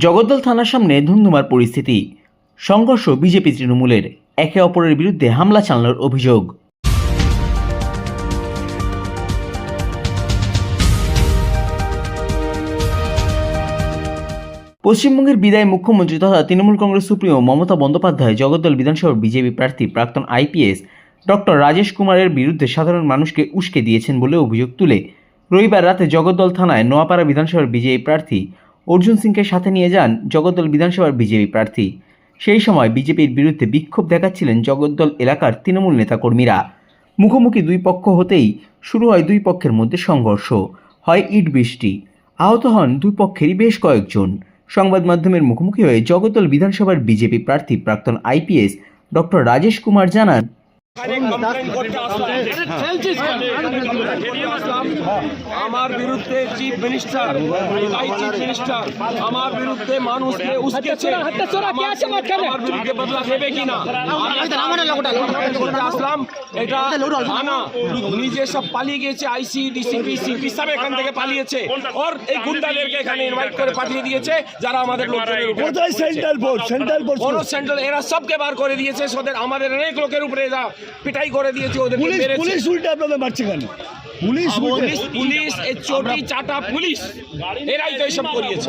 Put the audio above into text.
জগদ্দল থানার সামনে ধুন্ধুমার পরিস্থিতি। সংঘর্ষ বিজেপি তৃণমূলের, একে অপরের বিরুদ্ধে হামলা চালানোর অভিযোগ। পশ্চিমবঙ্গের বিদায়ী মুখ্যমন্ত্রী তথা তৃণমূল কংগ্রেস সুপ্রিমো মমতা বন্দ্যোপাধ্যায় জগদ্দল বিধানসভার বিজেপি প্রার্থী প্রাক্তন আইপিএস ডক্টর রাজেশ কুমারের বিরুদ্ধে সাধারণ মানুষকে উস্কে দিয়েছেন বলে অভিযোগ তুলে রবিবার রাতে জগদ্দল থানায় নোয়াপাড়া বিধানসভার বিজেপি প্রার্থী অর্জুন সিংকে সাথে নিয়ে যান জগদ্দল বিধানসভার বিজেপি প্রার্থী। সেই সময় বিজেপির বিরুদ্ধে বিক্ষোভ দেখাচ্ছিলেন জগদ্দল এলাকার তৃণমূল নেতাকর্মীরা। মুখোমুখি দুই পক্ষ হতেই শুরু হয় দুই পক্ষের মধ্যে সংঘর্ষ, হয় ইট বৃষ্টি, আহত হন দুই পক্ষেরই বেশ কয়েকজন। সংবাদ মাধ্যমের মুখোমুখি হয়ে জগদ্দল বিধানসভার বিজেপি প্রার্থী প্রাক্তন আইপিএস ডক্টর রাজেশ কুমার জানান, আমার বিরুদ্ধে চিফ মিনিস্টার আমার বিরুদ্ধে মানুষকে উস্কেছে, আমার বিরুদ্ধে বদলা নেবে কিনা আসলাম। এটা আনা নিজে সব পালিয়ে গিয়েছে, আইসি ডিসিপি সিপি সব এখান থেকে পালিয়েছে, আর এই গুন্ডাদেরকে এখানে ইনভাইট করে পাঠিয়ে দিয়েছে যারা আমাদের সেন্ট্রাল এরা সবকে বার করে দিয়েছে। আমাদের অনেক লোকের উপরে পিটাই করে দিয়েছে, ওদেরকে মেরেছে। পুলিশ উল্টে আপনাদের মারছে কেন? পুলিশ এই চটি চাটা পুলিশ এরাই তো এসব করিয়েছে।